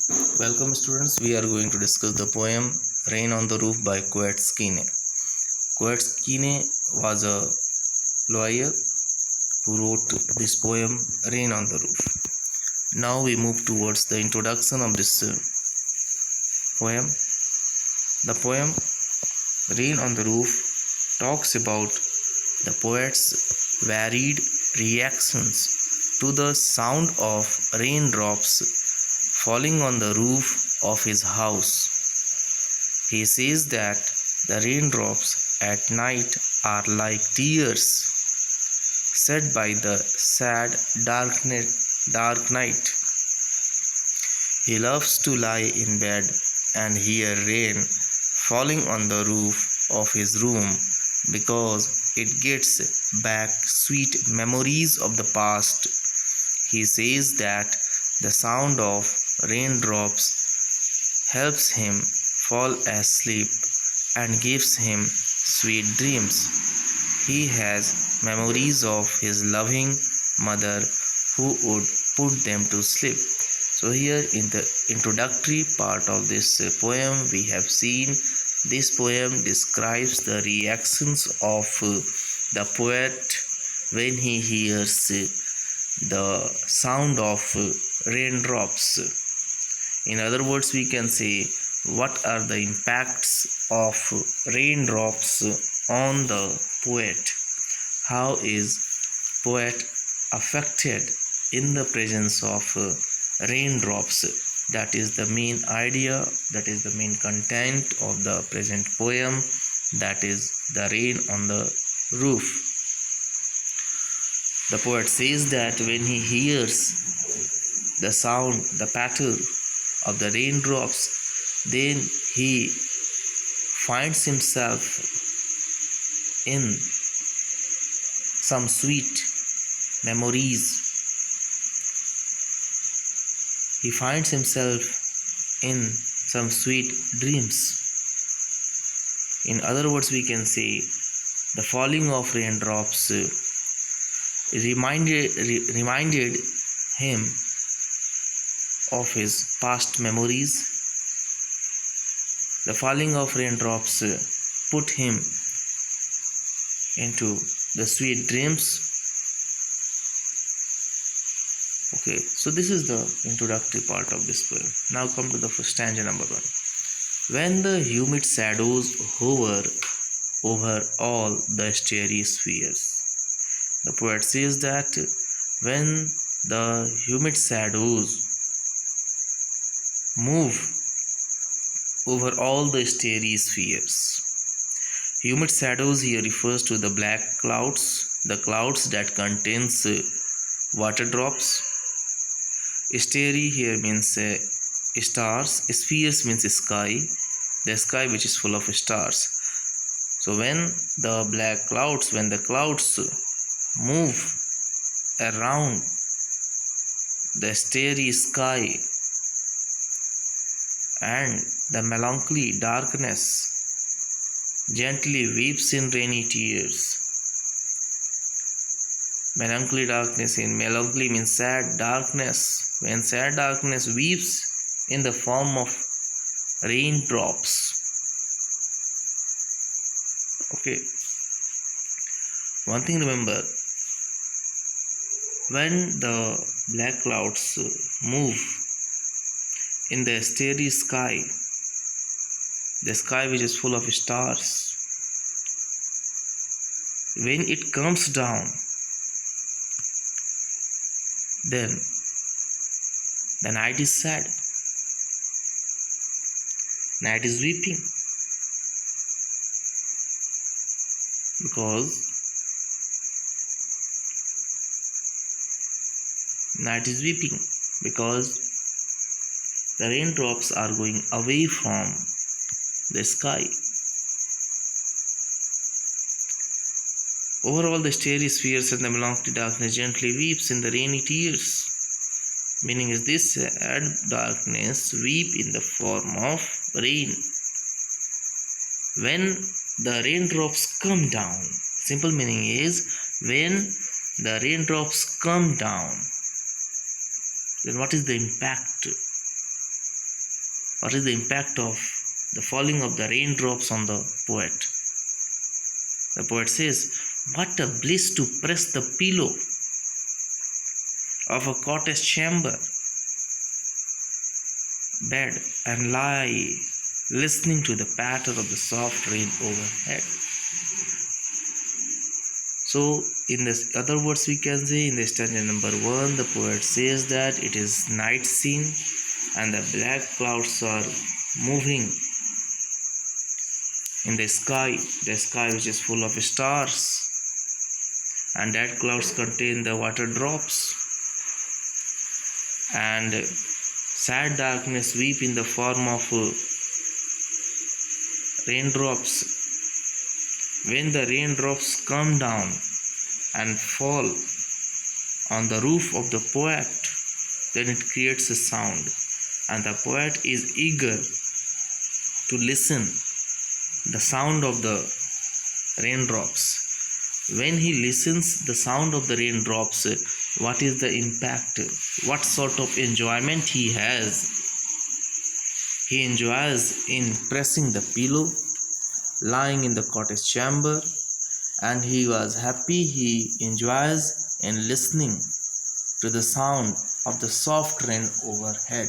Welcome students, we are going to discuss the poem Rain on the Roof by Coetzee. Coetzee was a lawyer who wrote this poem Rain on the Roof. Now we move towards the introduction of this poem. The poem Rain on the Roof talks about the poet's varied reactions to the sound of raindrops falling on the roof of his house. He says that the raindrops at night are like tears shed by the sad dark night. He loves to lie in bed and hear rain falling on the roof of his room because it gets back sweet memories of the past. He says that the sound of raindrops helps him fall asleep and gives him sweet dreams. He has memories of his loving mother who would put them to sleep. So here in the introductory part of this poem, we have seen this poem describes the reactions of the poet when he hears the sound of raindrops. In other words, we can say what are the impacts of raindrops on the poet. How is poet affected in the presence of raindrops? That is the main idea, that is the main content of the present poem, that is the rain on the roof. The poet says that when he hears the sound, the patter of the raindrops, then he finds himself in some sweet memories. He finds himself in some sweet dreams. In other words, we can say the falling of raindrops reminded him of his past memories. The falling of raindrops put him into the sweet dreams. Okay, so this is the introductory part of this poem. Now come to the first stanza number 1. When the humid shadows hover over all the starry spheres. The poet says that when the humid shadows move over all the starry spheres. Humid shadows here refers to the black clouds, the clouds that contains water drops. Starry here means stars. Spheres means sky, the sky which is full of stars. So when the clouds move around the starry sky and the melancholy darkness gently weeps in rainy tears. Melancholy means sad darkness. When sad darkness weeps in the form of raindrops. Okay. One thing remember, when the black clouds move in the starry sky, the sky which is full of stars, when it comes down, then the night is sad, night is weeping, because the raindrops are going away from the sky. Over all the starry spheres and the melancholy darkness gently weeps in the rainy tears. Meaning is this sad darkness weep in the form of rain. When the raindrops come down, simple meaning is when the raindrops come down, then what is the impact? What is the impact of the falling of the raindrops on the poet? The poet says, "What a bliss to press the pillow of a cottage chamber bed and lie listening to the patter of the soft rain overhead." So, in this other words, we can say in the stanza number 1, the poet says that it is night scene and the black clouds are moving in the sky which is full of stars, and that clouds contain the water drops, and sad darkness sweep in the form of raindrops. When the raindrops come down and fall on the roof of the poet, then it creates a sound, and the poet is eager to listen the sound of the raindrops. When he listens the sound of the raindrops, what is the impact? What sort of enjoyment he has? He enjoys in pressing the pillow, lying in the cottage chamber, and he was happy. He enjoys in listening to the sound of the soft rain overhead.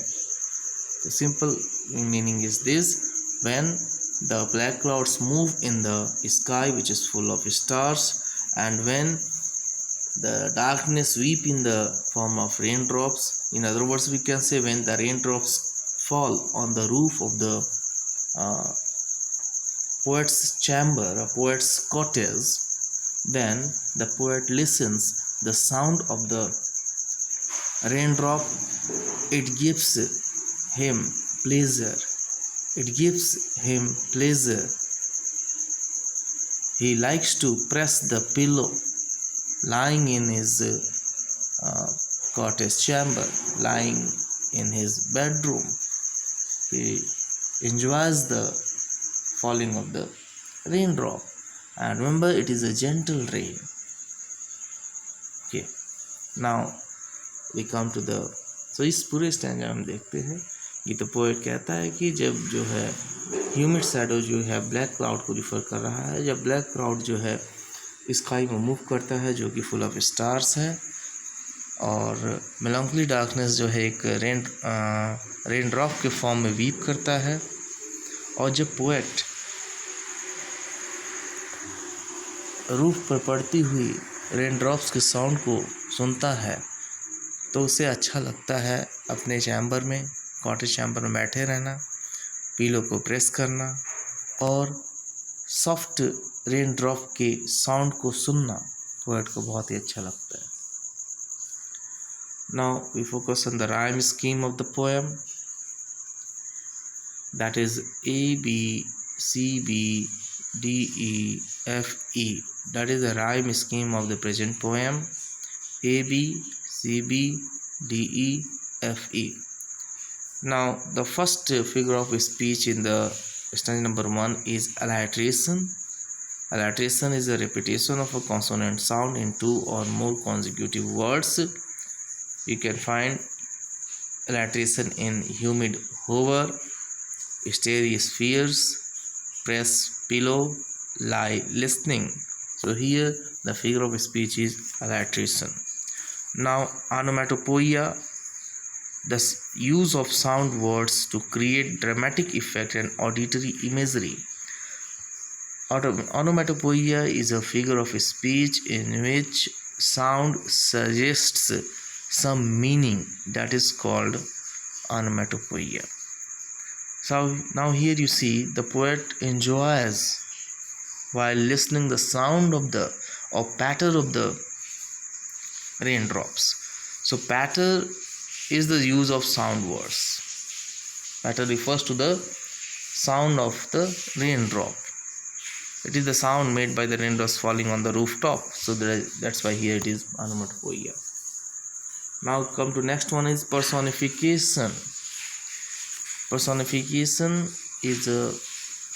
The simple meaning is this: when the black clouds move in the sky which is full of stars, and when the darkness sweep in the form of raindrops, in other words we can say when the raindrops fall on the roof of the poet's chamber, a poet's cottage, then the poet listens the sound of the raindrop. It gives him pleasure. It gives him pleasure. He likes to press the pillow lying in his cottage chamber, lying in his bedroom. He enjoys the falling of the raindrop, and remember it is a gentle rain. Okay, now we come to the, so इस पूरे stanza हम देखते हैं कि the poet कहता है कि जब जो है ह्यूमिड शैडो जो है ब्लैक क्लाउड को रिफर कर रहा है, जब ब्लैक क्लाउड जो है स्काई में मूव करता है जो कि फुल ऑफ स्टार्स है, और मेलंकली डार्कनेस जो है एक रेन ड्रॉप के फॉर्म में वीप करता है, और जब पोएट रूफ पर पड़ती हुई रेन ड्रॉप्स के साउंड को सुनता है तो उसे अच्छा लगता है अपने चैम्बर में, कॉटेज चैम्बर में बैठे रहना, पिलो को प्रेस करना और सॉफ्ट रेन ड्रॉप के साउंड को सुनना पोएट को बहुत ही अच्छा लगता है. Now we focus on the rhyme scheme of the poem, that is ABCBDEFE. That is the rhyme scheme of the present poem. ABCBDEFE. Now the first figure of speech in the stanza number 1 is alliteration. Alliteration is a repetition of a consonant sound in 2 or more consecutive words. You can find alliteration in humid hover, stereospheres, press pillow, lie listening. So here the figure of speech is alliteration. Now onomatopoeia, the use of sound words to create dramatic effect and auditory imagery. Onomatopoeia is a figure of speech in which sound suggests some meaning, that is called onomatopoeia. So now here you see the poet enjoys while listening the sound of the or patter of the raindrops. So patter is the use of sound words. Patter refers to the sound of the raindrop. It is the sound made by the raindrops falling on the rooftop. So that's why here it is onomatopoeia. Now come to next one is personification. Personification is a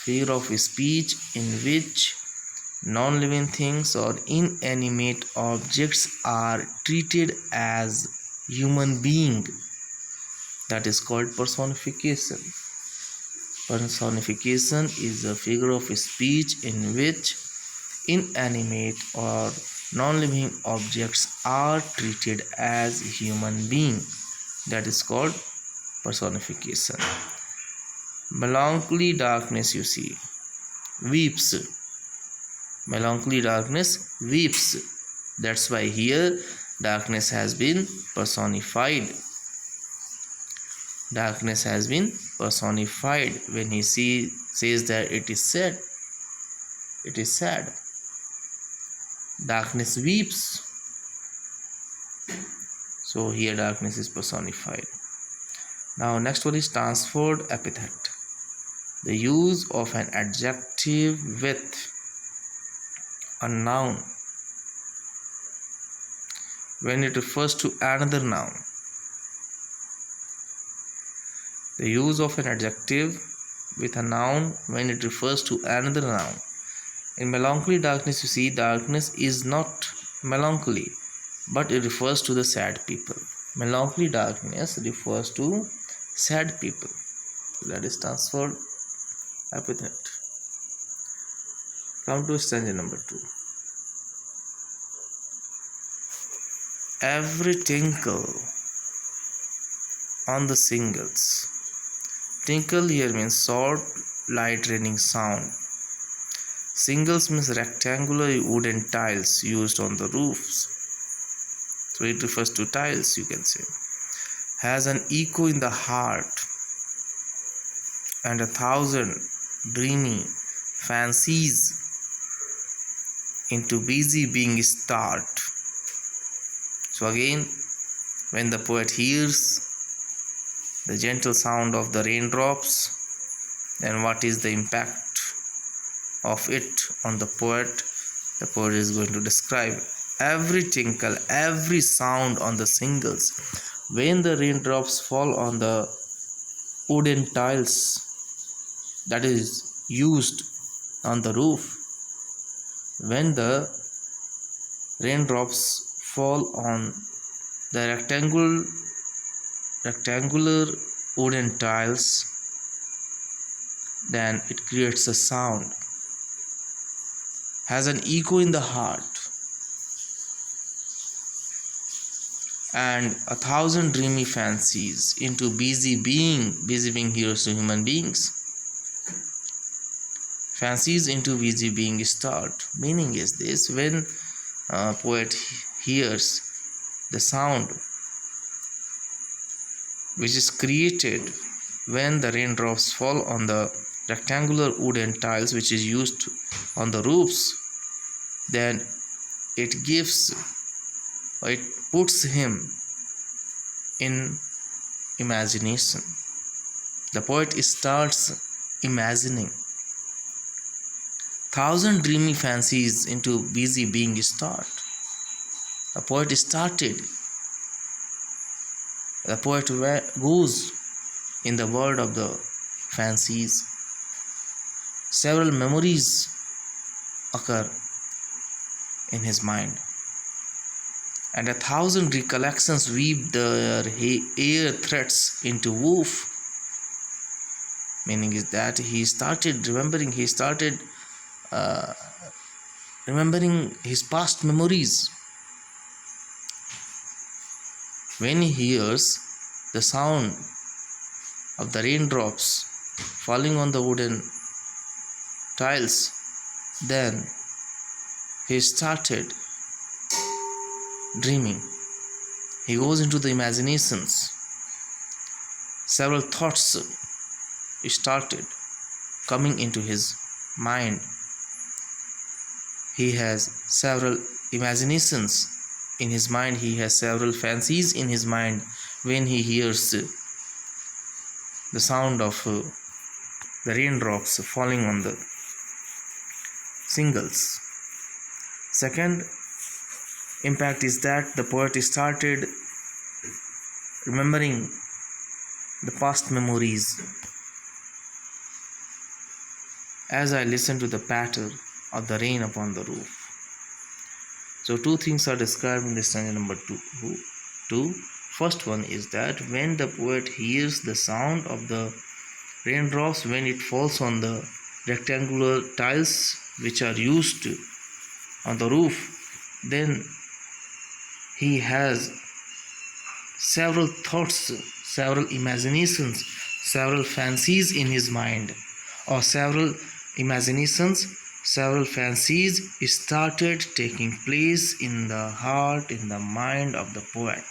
figure of speech in which non-living things or inanimate objects are treated as human being. That is called personification. Personification is a figure of speech in which inanimate or non-living objects are treated as human beings. That is called personification. Melancholy darkness, you see, weeps. Melancholy darkness weeps. That's why here darkness has been personified. Darkness has been personified when he says that it is sad. It is sad. Darkness weeps. So here darkness is personified. Now next one is transferred epithet. The use of an adjective with a noun when it refers to another noun. The use of an adjective with a noun when it refers to another noun. In melancholy darkness, you see, darkness is not melancholy, but it refers to the sad people. Melancholy darkness refers to sad people. That is transferred epithet. Come to stanza number 2. Every tinkle on the shingles. Tinkle here means short, light raining sound. Shingles means rectangular wooden tiles used on the roofs. So it refers to tiles, you can say. Has an echo in the heart, and 1,000 dreamy fancies into busy being start. So again, when the poet hears the gentle sound of the raindrops, then what is the impact of it on the poet? The poet is going to describe every tinkle, every sound on the shingles. When the raindrops fall on the wooden tiles that is used on the roof, when the raindrops fall on the rectangular wooden tiles, then it creates a sound, has an echo in the heart, and 1,000 dreamy fancies into busy being here to human beings. Fancies into busy being start. Meaning is this: when poet hears the sound which is created when the raindrops fall on the rectangular wooden tiles which is used on the roofs, then it puts him in imagination. The poet starts imagining 1,000 dreamy fancies into busy being start. The poet goes in the world of the fancies. Several memories occur in his mind, and 1,000 recollections weave their air threads into woof. Meaning is that he started remembering his past memories. When he hears the sound of the raindrops falling on the wooden tiles, then he started dreaming. He goes into the imaginations. Several thoughts started coming into his mind. He has several imaginations in his mind. He has several fancies in his mind when he hears the sound of the raindrops falling on the shingles. Second impact is that the poet started remembering the past memories. As I listen to the patter of the rain upon the roof. So two things are described in the stanza number 2. First one is that when the poet hears the sound of the raindrops when it falls on the rectangular tiles which are used on the roof, then he has several thoughts, several imaginations, several fancies in his mind, or several imaginations, several fancies started taking place in the heart, in the mind of the poet.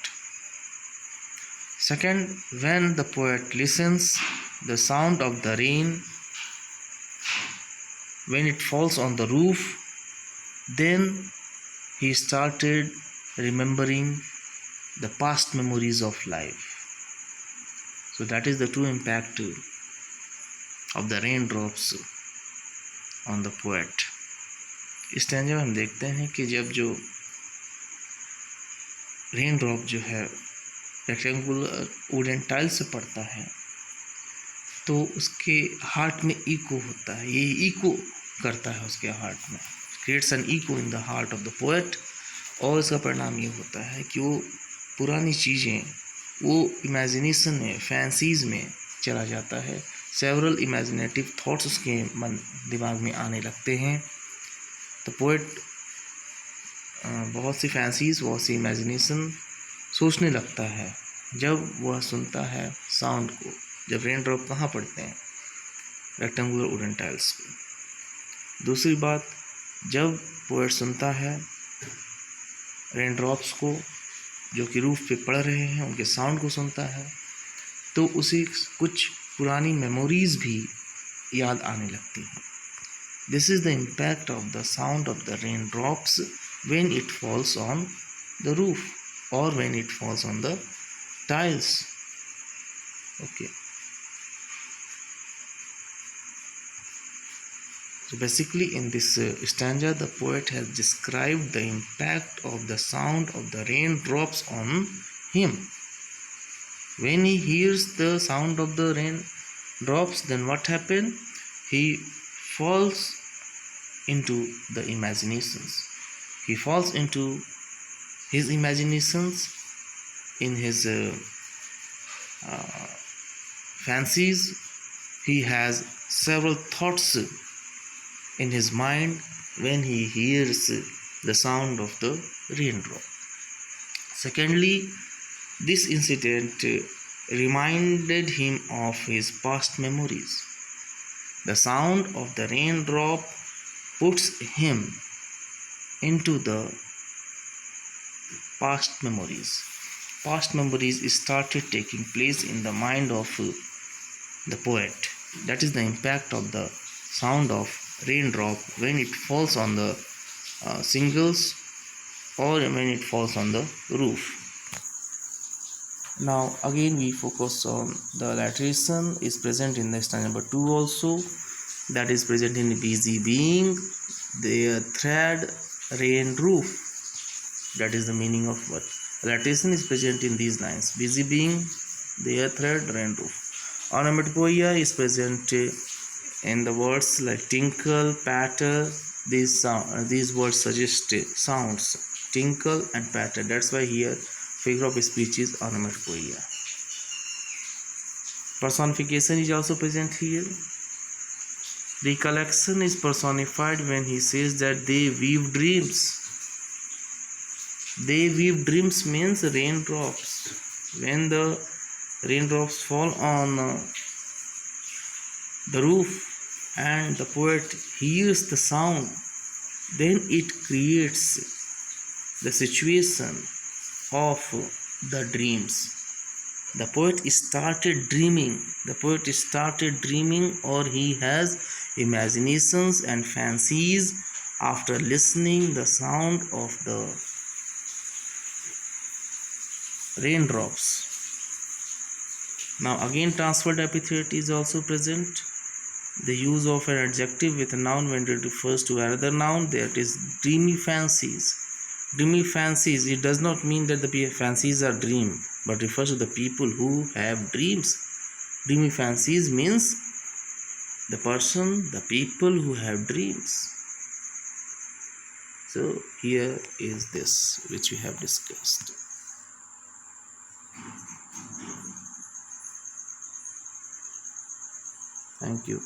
Second, when the poet listens the sound of the rain when it falls on the roof, then he started remembering the past memories of life. So that is the true impact of the raindrops on the poet. इस stanza में हम देखते हैं कि जब जो rain drop जो है रेक्टेंगुलर वुडन टाइल से पड़ता है तो उसके हार्ट में इको होता है, ये इको करता है उसके हार्ट में, creates an echo in the heart of the poet. और इसका परिणाम ये होता है कि वो पुरानी चीज़ें वो इमेजिनेशन में, फैंसीज़ में चला जाता है, सेवरल इमेजिनेटिव थॉट्स उसके मन दिमाग में आने लगते हैं। तो पोएट बहुत सी फैंसीज़, बहुत सी इमेजिनेशन सोचने लगता है जब वह सुनता है साउंड को, जब रेन ड्रॉप कहाँ पड़ते हैं, रेक्टेंगुलर वुडन टाइल्स पे। दूसरी बात, जब पोएट सुनता है रेन ड्रॉप्स को जो कि रूफ पे पड़ रहे हैं, उनके साउंड को सुनता है, तो उसे कुछ पुरानी मेमोरीज भी याद आने लगती हैं। This is the impact of the sound of the rain drops when it falls on the roof और when it falls on the tiles. Okay, so basically in this stanza the poet has described the impact of the sound of the raindrops on him. When he hears the sound of the raindrops, then what happens? He falls into the imaginations. He falls into his imaginations, in his fancies. He has several thoughts in his mind when he hears the sound of the raindrop. Secondly, this incident reminded him of his past memories. The sound of the raindrop puts him into the past memories. Past memories started taking place in the mind of the poet. That is the impact of the sound of raindrop when it falls on the shingles or when it falls on the roof. Now again we focus on the alliteration is present in the stanza number 2 also, that is present in busy being their thread rain roof. That is the meaning of what alliteration is present in these lines. Busy being their thread rain roof. Onomatopoeia is present in the words like tinkle, patter. These words suggest sounds, tinkle and patter. That's why here figure of speech is onomatopoeia. Personification is also present here. Recollection is personified when he says that they weave dreams. They weave dreams means raindrops. When the raindrops fall on the roof and the poet hears the sound, then it creates the situation of the dreams. The poet started dreaming. The poet started dreaming, or he has imaginations and fancies after listening the sound of the raindrops. Now again transferred epithet is also present. The use of an adjective with a noun when it refers to another noun, that is dreamy fancies. Dreamy fancies, it does not mean that the fancies are dream, but refers to the people who have dreams. Dreamy fancies means the person, the people who have dreams. So here is this which we have discussed. Thank you.